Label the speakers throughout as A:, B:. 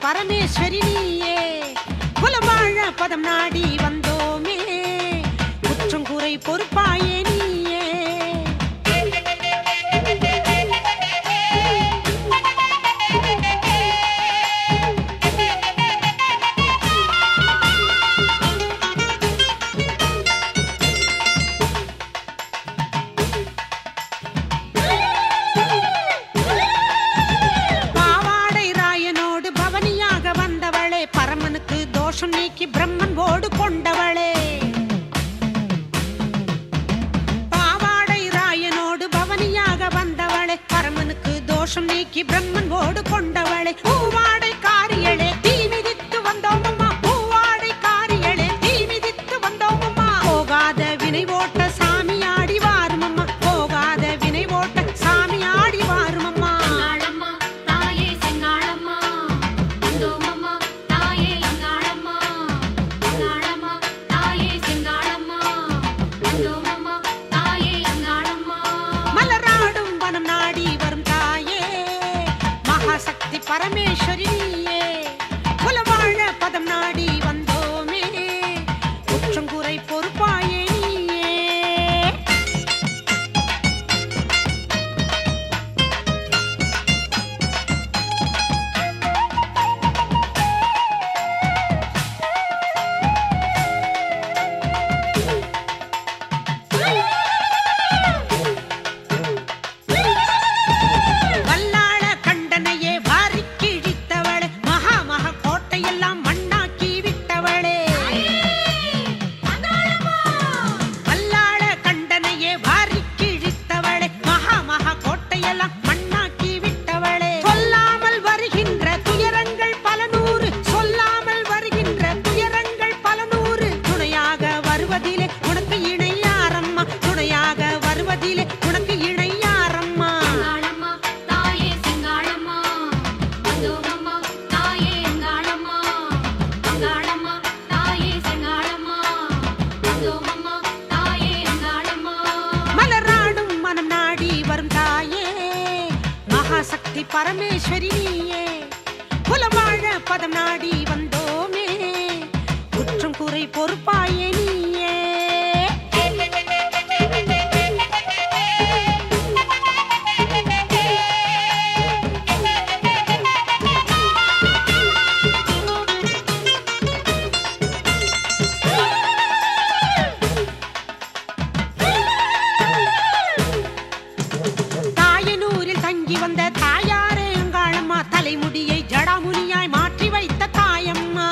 A: பரமேஸ்வரி நீயே குலவாழ பதம் நாடி வந்தோமே குற்றம் குறை பொறுப்பாயே நீயே நீக்கி பிரம்மன் ஓடு கொண்டவளே பாவாடை ராயனோடு பவனியாக வந்தவளே பரமனுக்கு தோஷம் நீக்கி பிரம்மன் ஓடு கொண்டவளே பூவாடை காரியளே தீ மிதித்து வந்தோமம்மா பூவாடை காரியளே தீ மிதித்து வந்தோமம்மா போகாத வினை ஓட்ட சாமி ஆடி வாருமம்மா போகாத வினை ஓட்ட சாமி ஆடி வாருமம்மா பரமேஸ்வரி நீயே குலவாழ பதம் நாடி வந்தோமே குற்றம் குறை பொறுப்பாயே நீயே சக்தி பரமேஸ்வரி நீயே குலவாழ பதம் நாடி வந்தோமே குற்றம் குறை பொறுப்பாயே நீயே வந்த தாயாரே அங்காளம்மா தலைமுடியை ஜடாமுனியாய் மாற்றி வைத்த தாயம்மா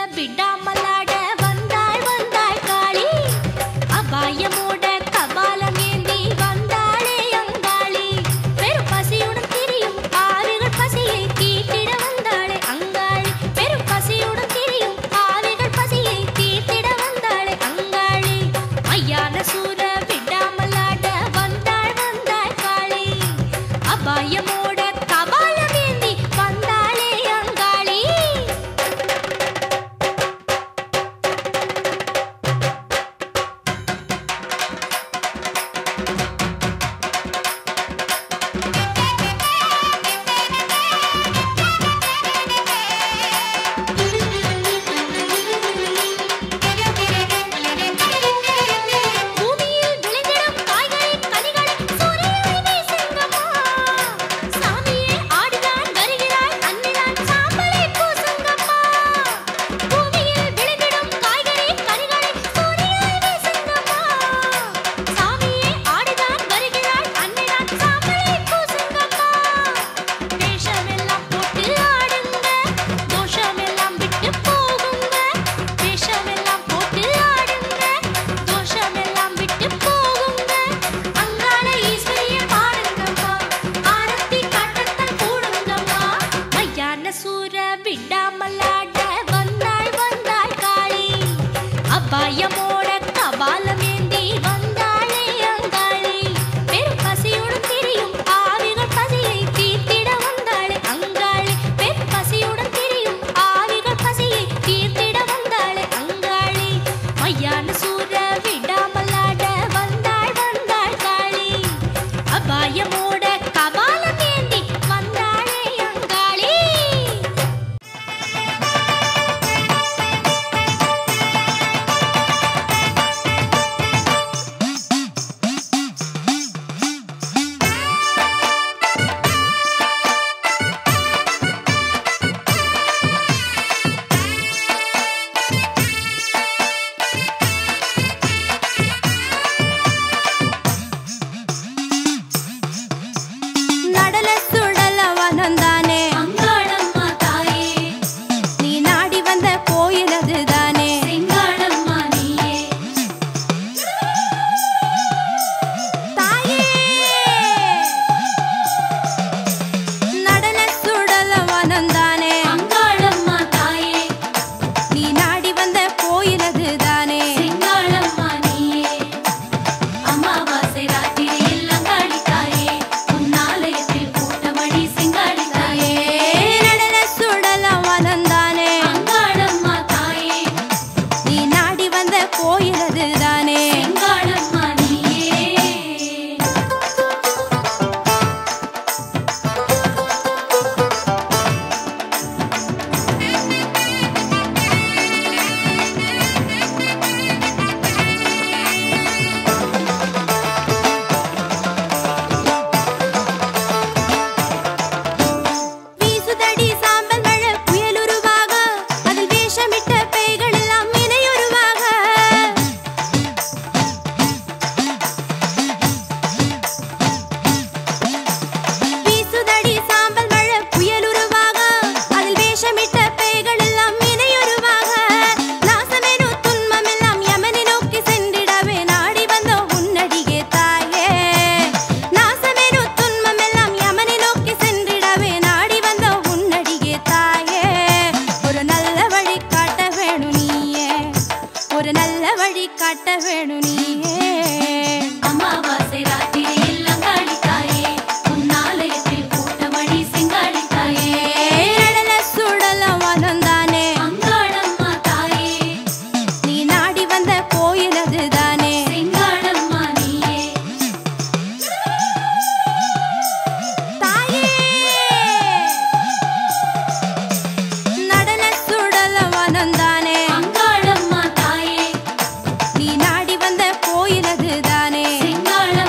B: விடாமலாட வந்தாள் வந்தாள் காளி அபாயமோட கபாலமேந்தி வந்தாளே அங்காளி பெரும் பசியுடன் திரியும் ஆவிகள் பசியை தீர்த்திட வந்தாளே அங்காளி பெரும் பசியுடன் திரியும் ஆவிகள் பசியை தீர்த்திட வந்தாளே அங்காளி மையான சூர விடாமலாட வந்தாள் வந்தாள் காளி அபாயமோட கபாலமேந்தி வந்தாளே அங்காளி பூமியில் விளைந்திடும் காய்களை கனிகளை சூரியனை வீசுங்கம்மா சாமியே ஆடிதான் வருகிறாள் அன்னிதான் சாம்பலை பூசுங்கம்மா பூமியில் விளைந்திடும் காய்களை கனிகளை சூரியனை வீசுங்கம்மா சாமியே ஆடிதான் வருகிறாள் அன்னிதான் சாம்பலை பூசுங்கம்மா வேஷமெல்லாம் போட்டு ஆடுங்க தோஷமெல்லாம் விட்டு போகுங்க வேஷமெல்லாம் போட்டு ஆடுங்க தோஷமெல்லாம் விட்டு போகுங்க அங்காள ஈஸ்வரிய பாடுங்கம்மா ஆரத்தி காட்டத்தான் கூடுங்கம்மா மையான சூர விடாமலாட வந்தாள் வந்தாள் காளி அபாயமோட கபாலமேந்தி வந்தாளே அங்காளி பெரும் பசியுடன் திரியும் ஆவிகள் பசியை தீர்த்திட வந்தாளே அங்காளி பெரும் பசியுடன் திரியும் ஆவிகள் பசியை தீர்த்திட வந்தாளே அங்காளி மையான சூர விடாமலாட வந்தாள் வந்தாள் காளி அபாயமோட கபாலமேந்தி வந்தாளே அங்காளி நடல சுடல வனந்தானே அங்காளம்மா தாயே நீ நாடி வந்த கோயிலது தானே செங்காளம்மா நீயே தாயே நடல சுடல வனந்தானே அங்காளம்மா தாயே நீ நாடி வந்த கோயிலது தானே செங்காளம்மா நீயே அமாவாசை ராத்திரியில் அங்காளி தாயே உன்னாலயத்தில் கூட்டமணி செங்காளி தாயே நடன சுடல வனந்தானே அங்காளம்மா தாயே நீ நாடி வந்த கோயிலது தானே செங்காளம்மா நீயே வீசுதடி சாம்பல் மழை புயலுருவாக அதில் வேஷமிட்ட பேய்கள் எல்லாம் இணையுருவாக வீசுதடி சாம்பல் மழை புயலுருவாக அதில் வேஷமிட்ட பேய்கள் எல்லாம் இணையுருவாக நாசமெனு துன்பமெல்லாம் யமனை நோக்கி சென்றிடவே நாடி வந்தோம் உன்னடியே தாயே நாசமெனு துன்பமெல்லாம் யமனை நோக்கி சென்றிடவே நாடி வந்தோம் உன்னடியே தாயே ஒரு நல்ல வழி காட்ட வேணும் நீயே ஒரு நல்ல வழி காட்ட வேணும் நீயே அமாவாசை ராத்திரியில் அங்காளி தாயே உன்னாலயத்தில் கூட்டமணி செங்காளி தாயே நடன சுடல வனந்தானே அங்காளம்மா தாயே நீ நாடி வந்த கோயிலது தானே செங்காளம்மா நீயே தாயே நடன சுடல வனந்தானே அங்காளம்மா தாயே நீ நாடி வந்த கோயிலது தானே செங்காளம்மா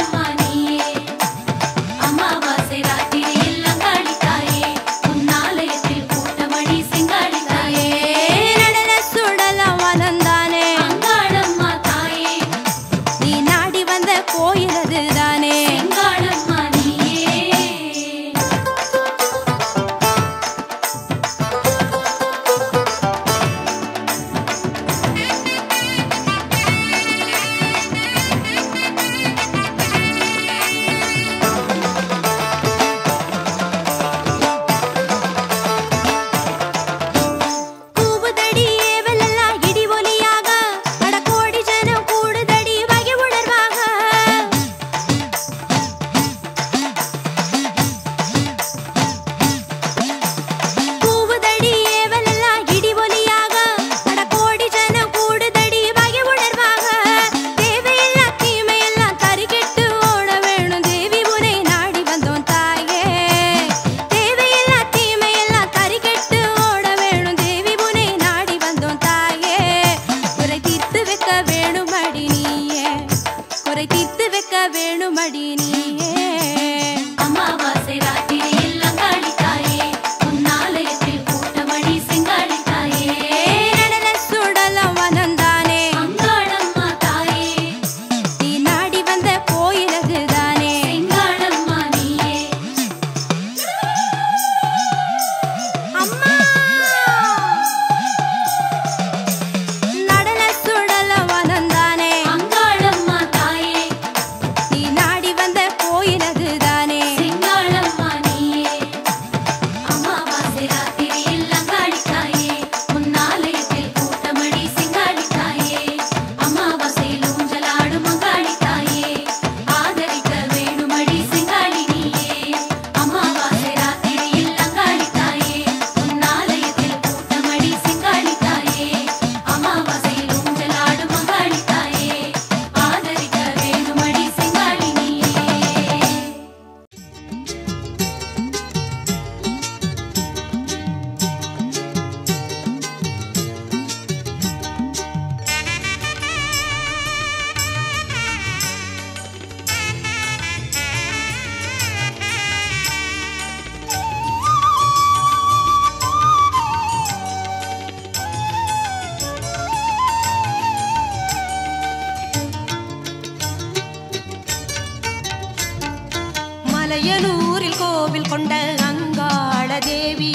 A: கொண்ட அங்காள தேவி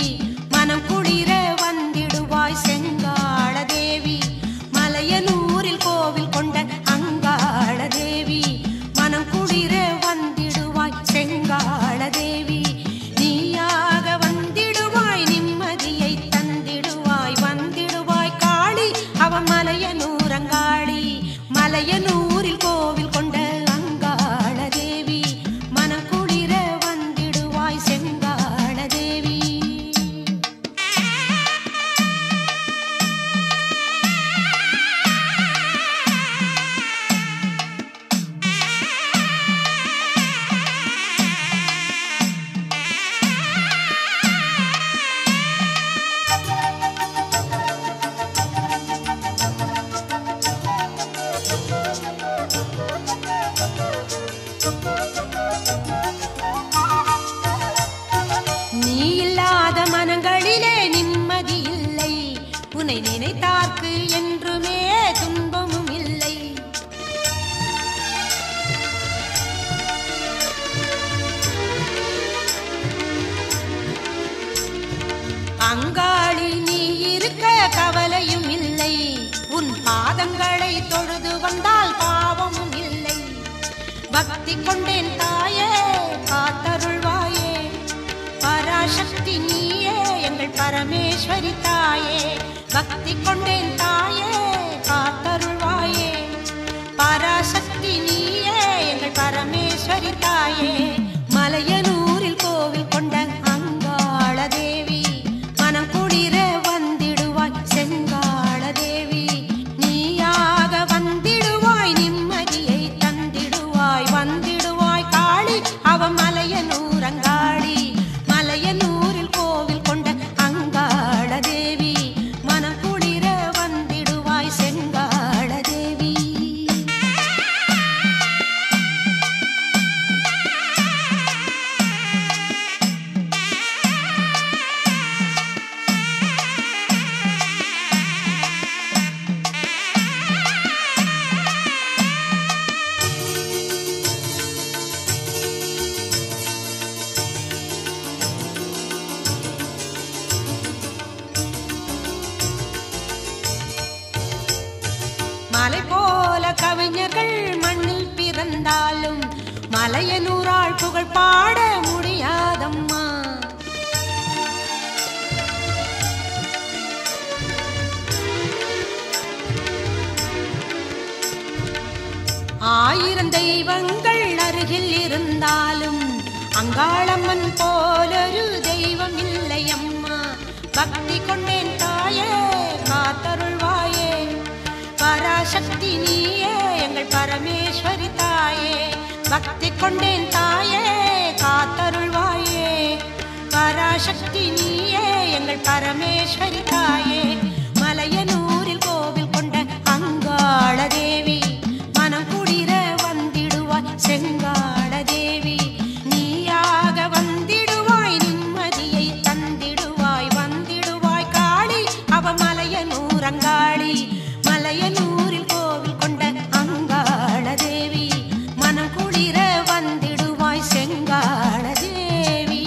A: மனம் குளிர வந்திடுவாய் செங்காள தேவி மலையனூரில் கோவில் கொண்ட அங்காள தேவி மனம் குளிர வந்திடுவாய் செங்காள தேவி நீயாக வந்திடுவாய் நிம்மதியை தந்திடுவாய் வந்திடுவாய் காளி அவ மலையனூரங்காளி மலையனூரில் கோவில் கொண்ட அங்காள தேவி மனம் குளிர வந்திடுவாய் செங்காள தேவி நீ இல்லாத மனங்களிலே நிம்மதி இல்லை உன்னை நினைத்தார்க்கு என்றுமே துன்பமும் இல்லை அங்காளி நீ இருக்க கவலையும் இல்லை உன் பாதங்களை தொழுது வந்தால் பாவமும் இல்லை பக்தி கொண்டேன் தாயே காத்தருள்வாயே பராசக்தி நீயே எங்கள் பரமேஸ்வரி தாயே பக்தி கொண்டேன் தாயே காத்தருள்வாயே பராசக்தி நீயே எங்கள் பரமேஸ்வரி தாயே மலையனூரில் கோவில் கொண்ட அங்காள தேவி மனம் குளிர வந்திடுவாய் செங்காள தேவி நீயாக வந்திடுவாய் நிம்மதியை தந்திடுவாய் வந்திடுவாய் காளி அவ மலையனூரங்காளி மலையனூரில் கோவில் கொண்ட அங்காள தேவி மனம் குளிர வந்திடுவாய் செங்காள தேவி மலை போல கவிஞர்கள் மண்ணில் பிறந்தாலும் மலையனூராள் புகழ் பாட முடியாதம்மா ஆயிரம் தெய்வங்கள் அருகில் இருந்தாலும் அங்காளம்மன் போலொரு தெய்வம் இல்லை அம்மா பக்தி கொண்டேன் தாயே காத்தருள்வாயே பராசக்தி நீயே எங்கள் பரமேஸ்வரி தாயே பக்தி கொண்டேன் தாயே காத்தருள்வாயே பராசக்தி நீயே எங்கள் பரமேஸ்வரி தாயே மலையனூரில் கோவில் கொண்ட அங்காள தேவி மனம் குளிர வந்திடுவாய் செங்காள தேவி நீயாக வந்திடுவாய் நிம்மதியை தந்திடுவாய் வந்திடுவாய் காளி அவ மலையனூரங்காளி மலையனூரில் கோவில் கொண்ட அங்காள தேவி மனம் குளிர வந்திடுவாய் செங்காள தேவி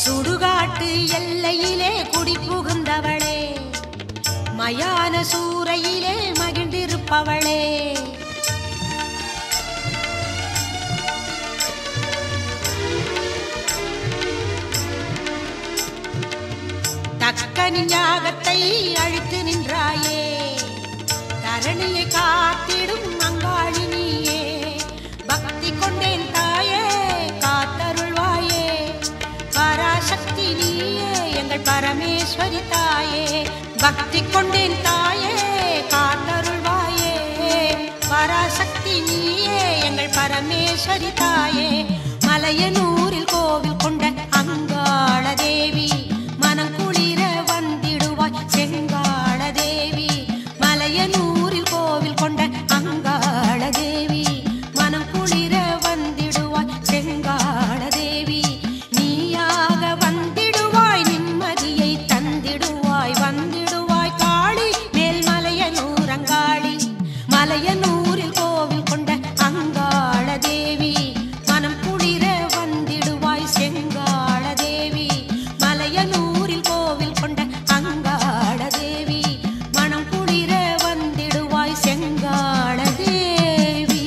A: சுடுகாட்டு எல்லையிலே குடி புகுந்தவளே மயான சூறையிலே மகிழ்ந்திருப்பவளே தக்கனின் யாகத்தை அழித்து நின்றாயே தரணியை காத்திடும் அங்காளி நீயே பக்தி கொண்டேன் தாயே காத்தருள்வாயே பராசக்தி நீயே எங்கள் பரமேஸ்வரி தாயே பக்தி கொண்டேன் தாயே காத்தருள்வாயே பராசக்தி நீயே எங்கள் பரமேஸ்வரி தாயே மலையனூரில் கோவில் கொண்ட அங்காள தேவி மலையனூரில் கோவில் கொண்ட அங்காள தேவி மனம் குளிர வந்திடுவாய் செங்காள தேவி. மலையனூரில் கோவில் கொண்ட அங்காள தேவி மனம் குளிர வந்திடுவாய் செங்காள தேவி.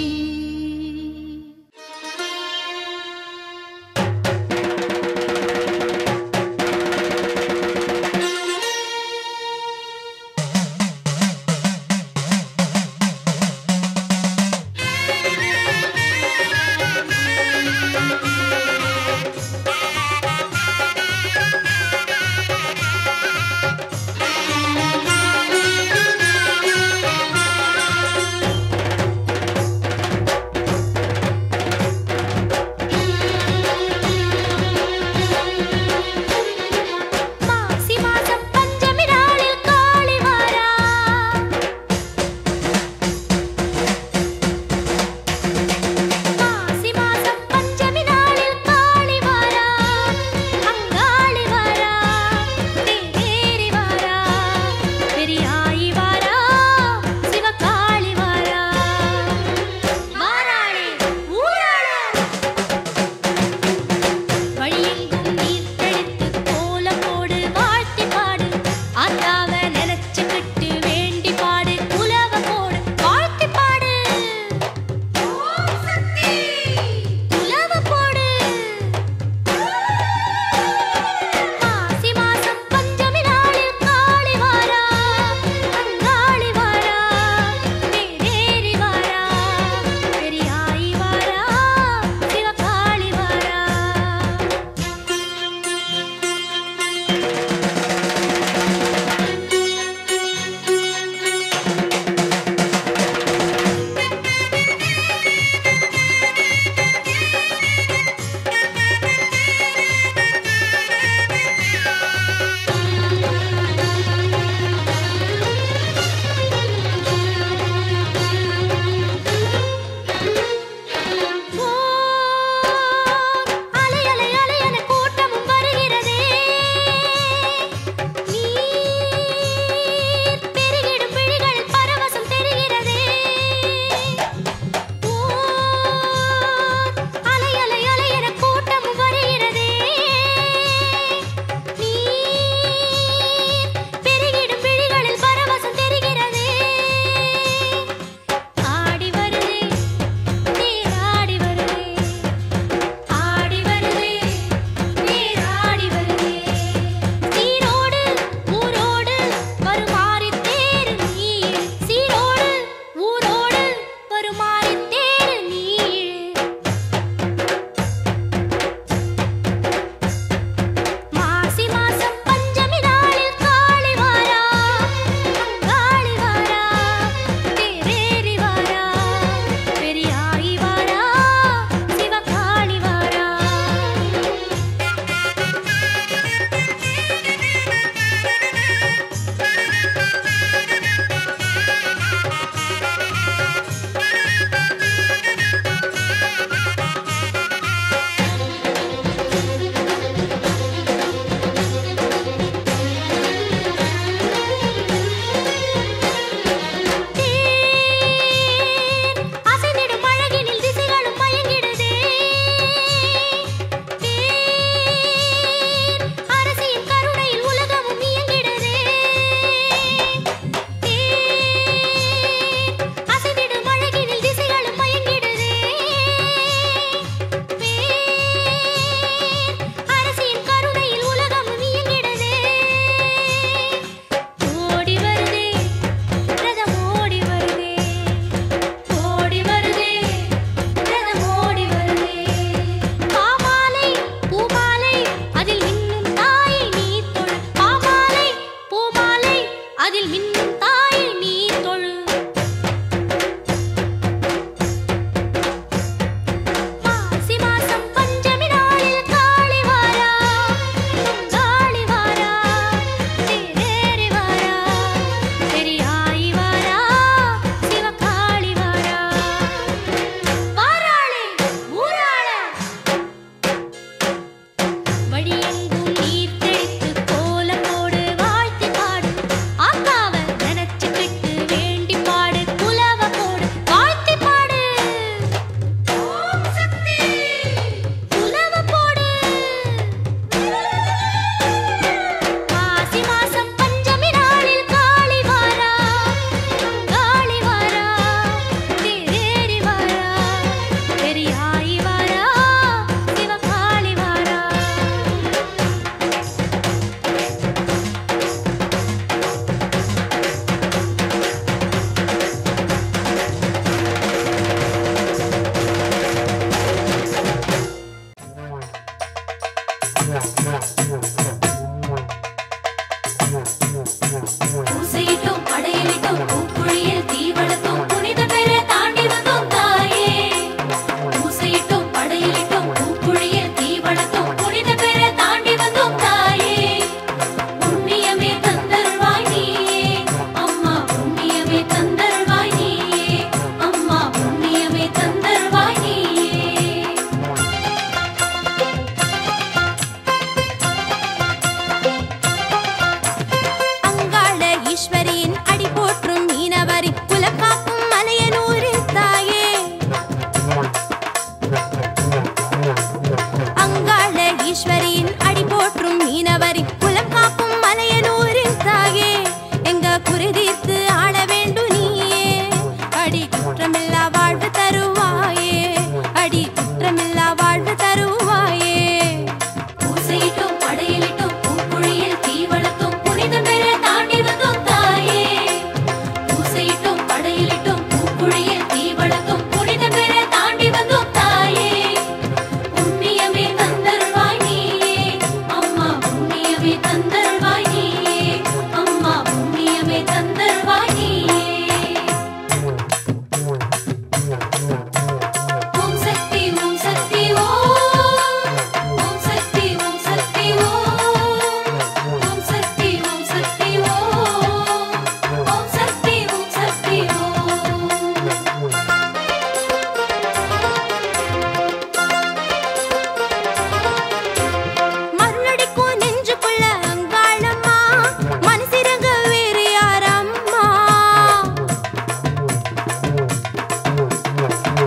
B: வளர்த்தோம் புனித பெற தாண்டி வந்தோம் தாயே பூசையிட்டோம் படையிலிட்டோம் பூக்குழியில் தீ வளர்த்தோம் புனித பெற தாண்டி வந்தோம் தாயே புண்ணியமே தந்தருள்வாய் நீயே அம்மா புண்ணியமே தந்தருள்வாய் நீயே அம்மா புண்ணியமே தந்தருள்வாய் நீயே அங்காள ஈஸ்வரியின் அடி போற்றும் மீனவரி குலக்காக்கும் மலையனூரின் தாயே அங்காள ஈஸ்வரியின் அடி போற்றும் மீனவரி குலக்காக்கும் மலையனூரின் தாயே எங்க குருதீர்த்து ஆள வேண்டும் நீயே அடி குற்றமில்லா வாழ்வு தருவாயே அடி குற்றமில்லா வாழ்வு தருவாயே பூசையிட்டோம் படையிலிட்டோம் பூக்குழியில் தீ வளர்த்தோம் புனித பெற தாண்டி வந்தோம் தாயே பூசையிட்டோம் படையிலிட்டோம் பூக்குழியில் தீ வளர்த்தோம் புனித பெற தாண்டி வந்தோம் தாயே புண்ணியமே தந்தருள்வாய் நீயே அம்மா புண்ணியமே தந்தருள்வாய் நீயே அம்மா புண்ணியமே தந்தருள்வாய் நீயே ஓம் சக்தி ஓம் சக்தி ஓம் சக்தி ஓம் சக்தி ஓம் சக்தி ஓம் சக்தி ஓம் சக்தி ஓம் சக்தி மருளடிக்கும் நெஞ்சுக்குள்ள அங்காளம்மா மனசிறங்க வேறு யாரம்மா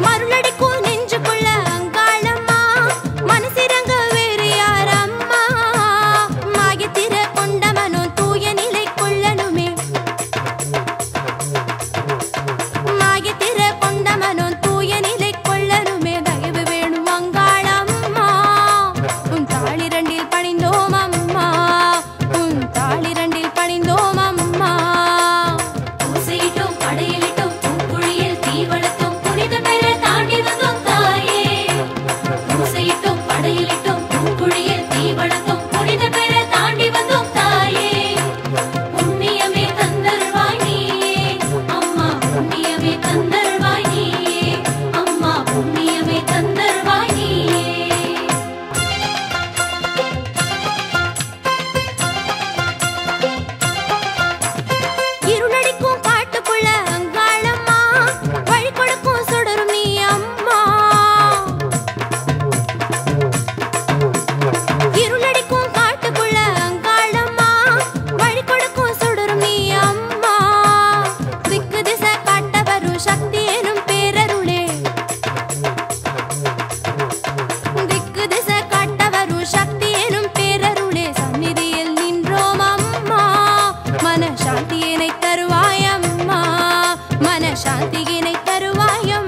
B: மருளடிக்கும் நெஞ்சுக்குள்ள அங்காளம்மா மனசிறங்க வேறு யாரம்மா மாயத்திர கொண்டவனும் தூய நிலை கொள்ளணுமே மாயத்திர கொண்டவனும் தூய நிலை கொள்ளணுமே தயவு வேணும் அங்காளம்மா உன் தாளிரண்டில் பணிந்தோம் அம்மா உன் தாளிரண்டில் பணிந்தோம் அம்மா பூசையிட்டோம் படையிலிட்டோம் பூக்குழியில் தீ வளர்த்தோம் புனித பெற தாண்டி வந்தோம் தாயே பூசையிட்டோம் படையிலிட்டோம் பூக்குழியில் தீ வளர்த்தோம் புனித பெற தாண்டி வந்தோம் தாயே புண்ணியமே தந்தருள்வாய் நீயே அம்மா புண்ணியமே தந்தருள்வாய் நீயே அம்மா புண்ணியமே தந்தருள்வாய் நீயே இருளடிக்கும் காட்டுக்குள்ள அங்காளம்மா வழி கொடுக்கும் சுடரும் நீ அம்மா இருளடிக்கும் காட்டுக்குள்ள அங்காளம்மா வழி கொடுக்கும் சுடரும் நீ அம்மா திக்கு திசை காட்ட வரும் சக்தி எனும் பேரருளே திக்கு திசை காட்ட வரும் சக்தி எனும் பேரருளே சந்நிதியில் நின்றோம் அம்மா மன சாந்தியினை தருவாய் அம்மா மன சாந்தியினை தருவாய் அம்மா